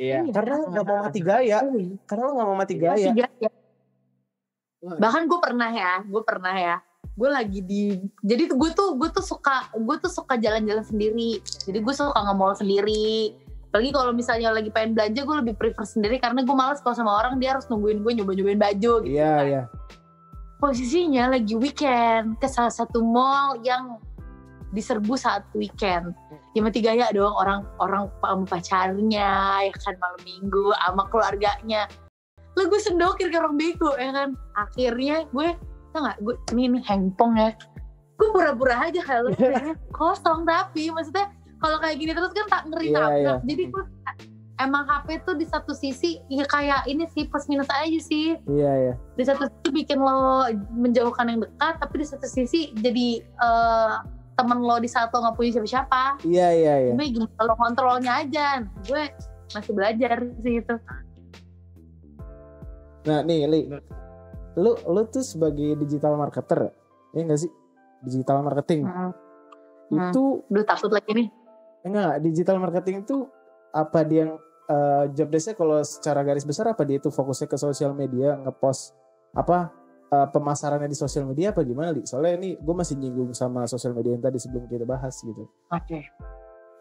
Iya. Karena lo nggak mau mati gaya. Bahkan gue pernah ya. Gue lagi jadi gue tuh suka jalan-jalan sendiri. Jadi gue suka nge-mall sendiri. Apalagi kalau misalnya lagi pengen belanja, gue lebih prefer sendiri karena gue malas kalau sama orang dia harus nungguin gue nyoba-nyobain baju gitu. Iya. Posisinya lagi weekend ke salah satu mall yang diserbu saat weekend. Ya mati gaya dong, orang sama pacarnya ya kan, malam minggu sama keluarganya. Lah gue sendokir ke orang bego ya kan. Akhirnya gue ini hengpong ya. Gue pura-pura aja kalau kosong, tapi maksudnya kalau kayak gini terus kan tak ngeri nabrak. Jadi gue emang HP tuh di satu sisi ya kayak ini sih plus minus aja sih. Iya. Di satu sisi bikin lo menjauhkan yang dekat, tapi di satu sisi jadi temen lo di saat lo nggak punya siapa-siapa. Iya. Gue gini kalau kontrolnya aja. Gue masih belajar sih itu. Nah nih Li, lu tuh sebagai digital marketer, ya nggak sih? Digital marketing. Itu Duh takut lagi nih. Enggak, digital marketing itu apa dia yang job desk-nya kalau secara garis besar apa dia itu fokusnya ke sosial media, ngepost pemasarannya di sosial media apa gimana Li? Soalnya ini gue masih nyinggung sama sosial media yang tadi sebelum kita bahas gitu. Oke.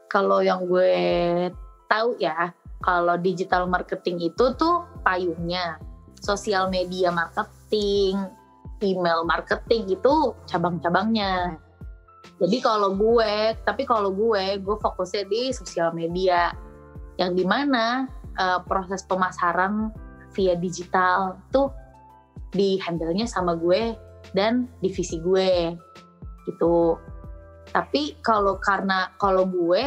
Kalau yang gue tahu ya, kalau digital marketing itu tuh payungnya sosial media marketing, email marketing itu cabang-cabangnya. Jadi kalau gue fokusnya di sosial media yang dimana proses pemasaran via digital tuh di handle-nya sama gue dan divisi gue gitu. Tapi kalau gue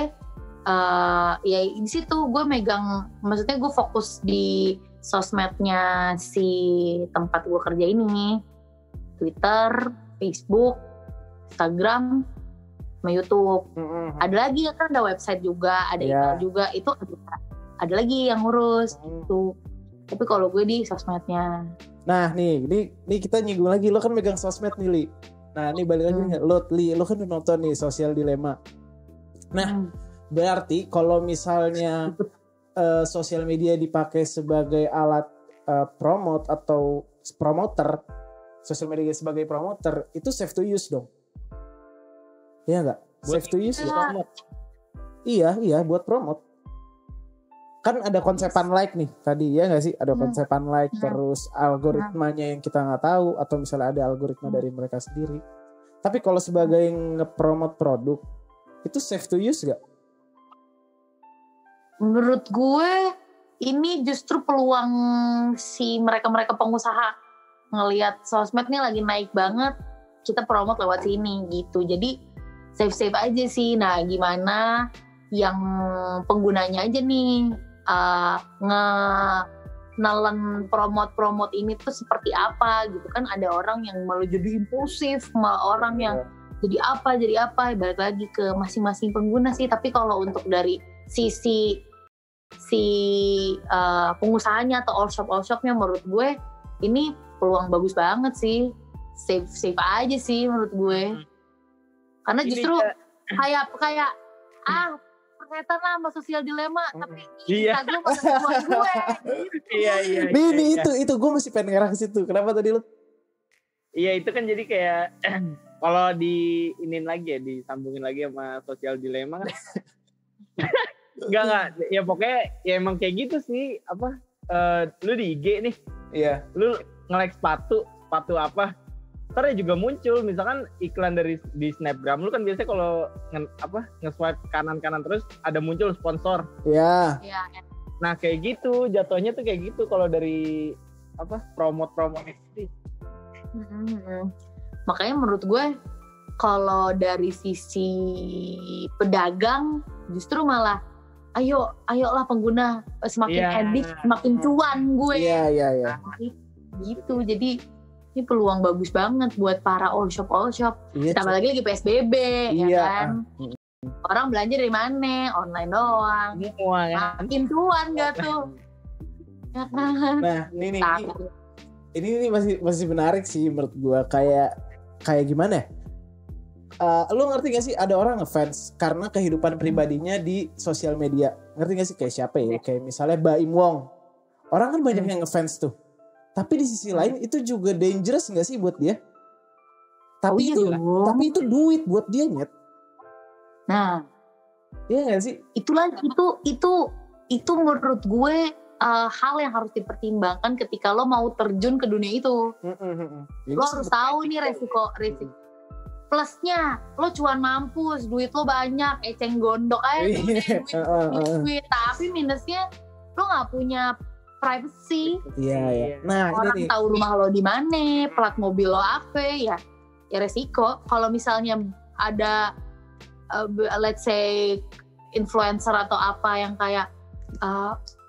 ya di situ gue megang, maksudnya gue fokus di sosmednya si tempat gue kerja ini, Twitter, Facebook, Instagram, sama YouTube. Ada lagi kan, ada website juga, ada email juga, itu ada lagi yang ngurus gitu. Tapi kalau gue di sosmednya. Nah nih kita nyinggung lagi, lo kan megang sosmed nih Li. Nah ini balik lagi lo kan udah nonton nih Social Dilemma. Nah berarti kalau misalnya sosial media dipakai sebagai alat promote atau promoter, sosial media sebagai promoter itu safe to use dong. Iya nggak? Safe to use ya? Iya buat promote. Kan ada konsepan like nih tadi ya nggak sih? Ada konsepan like, terus algoritmanya yang kita nggak tahu, atau misalnya ada algoritma dari mereka sendiri. Tapi kalau sebagai nge-promote produk itu safe to use nggak? Menurut gue ini justru peluang si mereka pengusaha ngelihat sosmed nih lagi naik banget, kita promote lewat sini gitu. Jadi safe aja sih. Nah gimana yang penggunanya aja nih nelen promote ini tuh seperti apa gitu kan. Ada orang yang malah jadi impulsif, orang yang jadi apa, balik lagi ke masing-masing pengguna sih. Tapi kalau untuk dari sisi pengusahanya atau all shopnya, menurut gue ini peluang bagus banget sih. Safe aja sih menurut gue. Karena justru kayak ternyata sama Social Dilemma, tapi Instagram masih buat gue. Iya. Nih itu gue masih pengen ngerang ke situ. Kenapa tadi lo? Iya itu kan jadi kayak kalau diinin lagi ya, disambungin lagi sama Social Dilemma kan. Enggak. Ya pokoknya ya emang kayak gitu sih. Lu di IG nih. Iya. Lu nge-like sepatu apa? Ntar juga muncul misalkan iklan di Snapgram lu kan biasanya kalau nge-swipe kanan terus ada muncul sponsor. Iya. Nah kayak gitu jatuhnya tuh kayak gitu kalau dari promote itu. Makanya menurut gue kalau dari sisi pedagang justru malah ayolah pengguna, semakin edit semakin cuan gue. Iya. Gitu. Jadi ini peluang bagus banget buat para all shop. Ditambah lagi PSBB ya kan. Orang belanja dari mana? Online doang. Makin cuan gak tuh? Ya kan? Nah, ini masih menarik sih menurut gue. Kayak gimana ya? Lu ngerti gak sih ada orang ngefans karena kehidupan pribadinya di sosial media? Ngerti gak sih kayak siapa ya? Kayak misalnya Baim Wong. Orang kan banyak yang ngefans tuh. Tapi di sisi lain itu juga dangerous gak sih buat dia? Tapi itu duit buat dia, Nyet. Nah, iya gak sih? Itu menurut gue hal yang harus dipertimbangkan ketika lo mau terjun ke dunia itu. Lo harus tahu nih resiko. Plusnya, lo cuan mampus, duit lo banyak, eceng gondok aja duit. Tapi minusnya, lo nggak punya privacy. Iya. Nah, orang tahu rumah lo di mana, plat mobil lo apa, ya resiko. Kalau misalnya ada let's say influencer atau apa yang kayak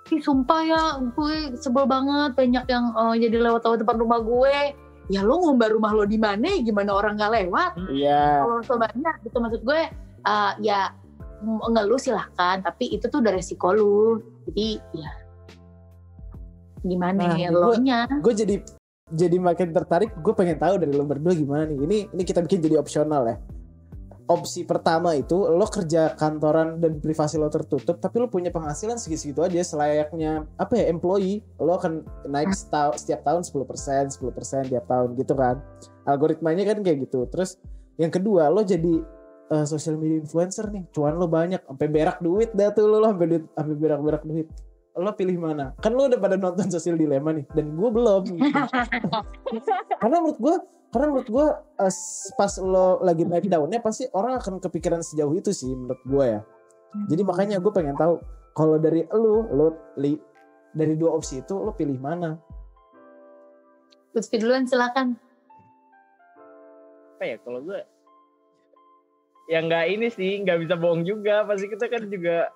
sumpah ya gue sebel banget banyak yang jadi lewat depan rumah gue, ya lo ngumbar rumah lo di mana, gimana orang nggak lewat. Kalau so banyak gitu, maksud gue ya ngeluh silahkan, tapi itu tuh udah resiko lu. Jadi ya gimana ya lo nya. Gue jadi makin tertarik. Gue pengen tahu dari lo berdua gimana nih. Ini kita bikin jadi opsional ya. Opsi pertama itu lo kerja kantoran dan privasi lo tertutup, tapi lo punya penghasilan segitu-segitu aja selayaknya employee. Lo akan naik setiap tahun 10% tiap tahun gitu kan. Algoritmanya kan kayak gitu. Terus yang kedua, lo jadi social media influencer nih, cuan lo banyak sampai berak duit dah tuh lo sampai berak duit. Lo pilih mana? Kan lo udah pada nonton Social Dilemma nih, dan gue belum gitu. Karena menurut gue pas lo lagi naik daunnya pasti orang akan kepikiran sejauh itu sih menurut gue ya. Jadi makanya gue pengen tahu kalau dari dari dua opsi itu lo pilih mana? Lutfi duluan silakan. Apa ya kalau gue? Ya nggak ini sih, nggak bisa bohong juga. Pasti kita kan juga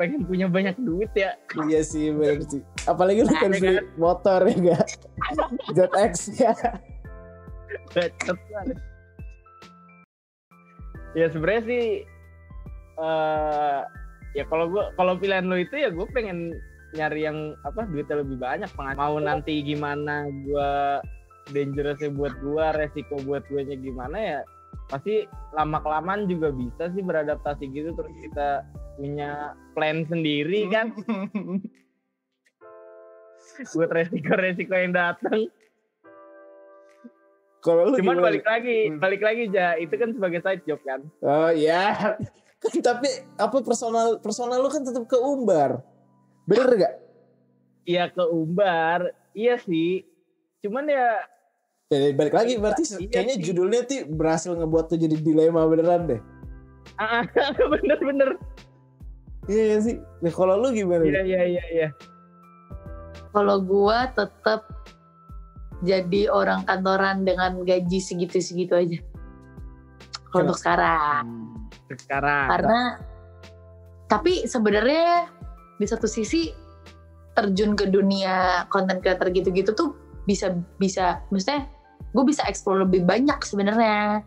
pengen punya banyak duit ya. Iya sih, bener sih. Apalagi lo kan beli motor ya gak? ZX ya. Ya sebenarnya sih ya kalau pilihan lo itu ya gue pengen nyari yang duitnya lebih banyak. Mau nanti gimana gue dangerousnya buat gue, resiko buat gue nya gimana ya, pasti lama-kelamaan juga bisa sih beradaptasi gitu. Terus kita punya plan sendiri kan buat resiko-resiko yang datang. Cuman balik lagi Ja, itu kan sebagai side job kan. Oh iya. Tapi personal lu kan tetap keumbar. Bener gak? Iya keumbar. Iya sih. Cuman ya balik lagi berarti kayaknya judulnya tuh berhasil ngebuat tuh jadi dilema beneran deh. Bener. Iya sih. Nah, kalau lu gimana? Iya. Kalau gua tetap jadi orang kantoran dengan gaji segitu-segitu aja. Kalau untuk sekarang. Karena tapi sebenarnya di satu sisi terjun ke dunia content creator gitu-gitu tuh bisa maksudnya gue bisa explore lebih banyak sebenarnya.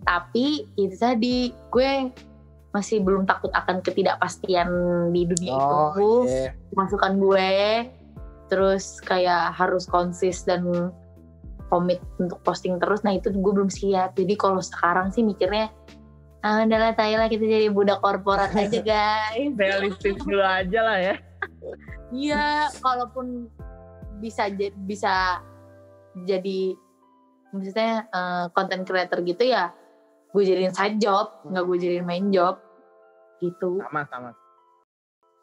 Tapi itu tadi gue masih belum takut akan ketidakpastian di dunia itu. Yeah. Masukan gue terus kayak harus konsis dan komit untuk posting terus. Nah itu gue belum siap. Jadi kalau sekarang sih mikirnya adalah Thailand kita jadi budak korporat aja guys. Realistis dulu aja lah ya. Iya, kalaupun bisa jadi maksudnya content creator gitu ya gue jadiin side job, nggak gue jadiin main job gitu. Sama.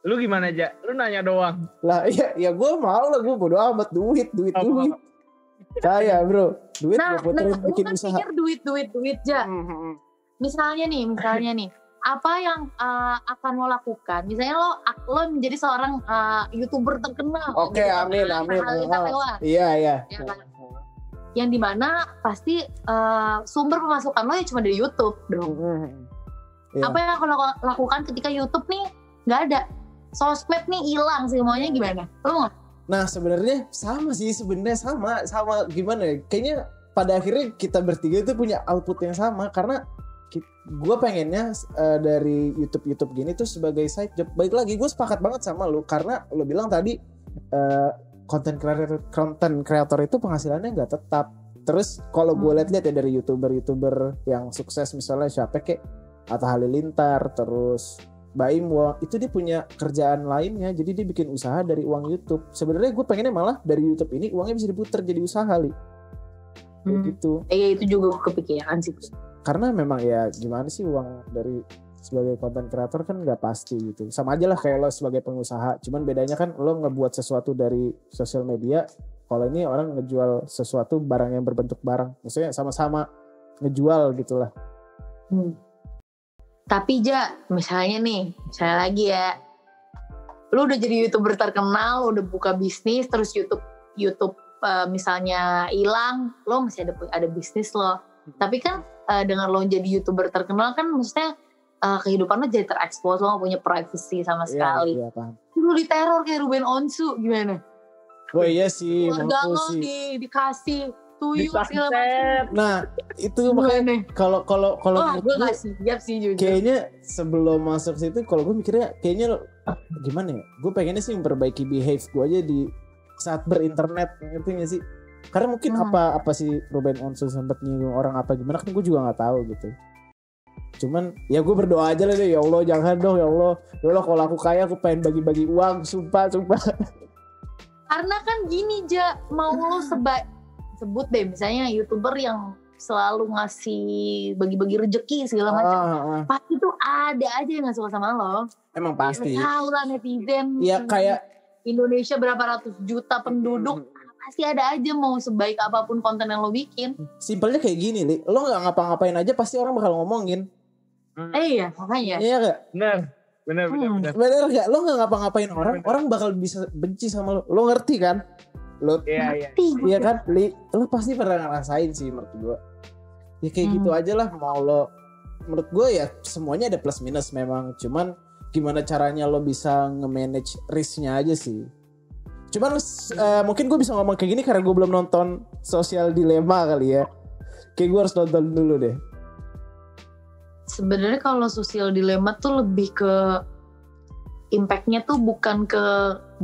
Lu gimana aja? Lu nanya doang. Lah ya gue mau lah, gue bodo amat duit. Kaya bro, duit gue puterin bikin usaha. Nah, duit Ja. Misalnya nih, apa yang akan lo lakukan? Misalnya lo menjadi seorang YouTuber terkenal. Oke, amin. Iya. Ya, kan? Yang dimana pasti sumber pemasukan lo ya cuma dari YouTube dong. Yeah. Apa yang akan lo lakukan ketika YouTube nih nggak ada. Sosmed nih hilang sih, maunya gimana? Lo mau? Nah sebenarnya sama gimana ya? Kayaknya pada akhirnya kita bertiga itu punya output yang sama karena gue pengennya dari YouTube gini tuh sebagai side job. Baik lagi gue sepakat banget sama lu karena lu bilang tadi content creator itu penghasilannya nggak tetap. Terus kalau gue lihat ya dari youtuber yang sukses misalnya siapa kayak Atta Halilintar, terus Baim Wong, itu dia punya kerjaan lainnya, jadi dia bikin usaha dari uang YouTube. Sebenarnya gue pengennya malah dari YouTube ini uangnya bisa diputar jadi usaha li. Gitu. Itu juga kepikiran sih. Karena memang ya gimana sih uang dari sebagai content creator kan nggak pasti gitu. Sama aja lah kayak lo sebagai pengusaha. Cuman bedanya kan lo ngebuat sesuatu dari sosial media. Kalau ini orang ngejual sesuatu barang yang berbentuk barang. Maksudnya sama-sama ngejual gitulah. Tapi misalnya lagi ya, lu udah jadi YouTuber terkenal, udah buka bisnis, terus YouTube misalnya hilang, lo masih ada bisnis lo. Tapi kan dengan lo jadi YouTuber terkenal kan maksudnya kehidupan lo jadi terekspos, lo gak punya privacy sama sekali. Iya, paham. Lu diteror kayak Ruben Onsu, gimana? Oh iya sih, keluarga lo dikasih tuyul segala macam. Nah itu makanya kalau gue gak siap sih jujur. Kayaknya sebelum masuk situ kalau gue mikirnya kayaknya gimana ya, gue pengennya sih memperbaiki behave gue aja di saat berinternet, ngerti gak sih? Karena mungkin apa sih Ruben Onsu sempat nyinggung orang apa gimana kan gue juga nggak tahu gitu. Cuman ya gue berdoa aja lah deh, ya Allah jangan dong, ya Allah kalau aku kaya aku pengen bagi-bagi uang, sumpah. Karena kan gini mau lo sebut deh misalnya YouTuber yang selalu ngasih bagi-bagi rezeki segala macam. Pasti tuh ada aja yang gak suka sama lo. Emang pasti. Tahu lah netizen. Ya kayak Indonesia berapa ratus juta penduduk, pasti ada aja mau sebaik apapun konten yang lo bikin. Simpelnya kayak gini, Li. Lo gak ngapa-ngapain aja pasti orang bakal ngomongin. Iya, makanya. Iya gak? Bener. Bener gak? Lo gak ngapa-ngapain orang bakal bisa benci sama lo. Lo ngerti kan? Lo iya kan? Lo pasti pernah ngerasain sih menurut gue. Ya kayak gitu aja lah, mau lo. Menurut gue ya semuanya ada plus minus memang. Cuman gimana caranya lo bisa nge-manage risk-nya aja sih. Cuman mungkin gue bisa ngomong kayak gini karena gue belum nonton Social Dilemma kali ya. Kayak gue harus nonton dulu deh. Sebenarnya kalau Social Dilemma tuh lebih ke impact-nya tuh bukan ke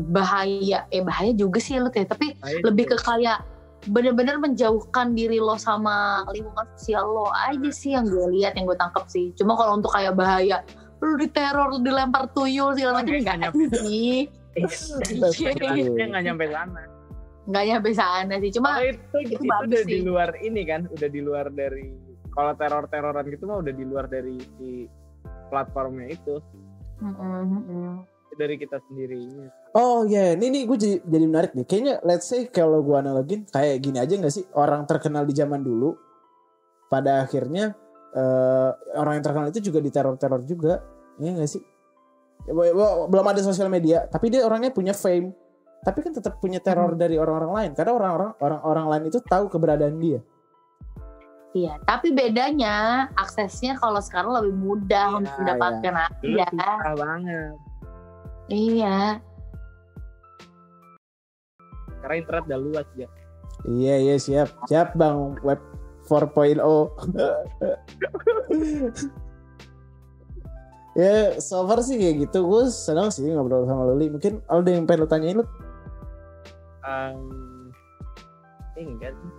bahaya. Bahaya juga sih lo tapi lebih ke kayak benar-benar menjauhkan diri lo sama lingkungan sosial lo aja sih yang gue lihat, yang gue tangkap sih. Cuma kalau untuk kayak bahaya lu diteror, lu dilempar tuyul segala macam nggak nyampe sih. Nggak nyampe sana sih. Cuma itu udah di luar ini kan, udah di luar dari kalau teror-teroran gitu mah udah di luar dari si platformnya itu. Dari kita sendirinya. Oh iya, ini gue jadi menarik nih. Kayaknya let's say kalau gue analogin kayak gini aja nggak sih, orang terkenal di zaman dulu pada akhirnya orang yang terkenal itu juga diteror-teror juga, ya nggak sih? Belum ada sosial media, tapi dia orangnya punya fame, tapi kan tetap punya teror dari orang-orang lain, karena orang-orang lain itu tahu keberadaan dia. Iya, tapi bedanya aksesnya kalau sekarang lebih mudah untuk mendapatkan aja. Susah banget. Iya. Karena internet udah luas ya. Iya siap bang, web 4.0. Ya so far sih kayak gitu. Gue senang sih ngobrol sama Luli. Mungkin ada yang pengen lo tanyain lu? Enggak sih.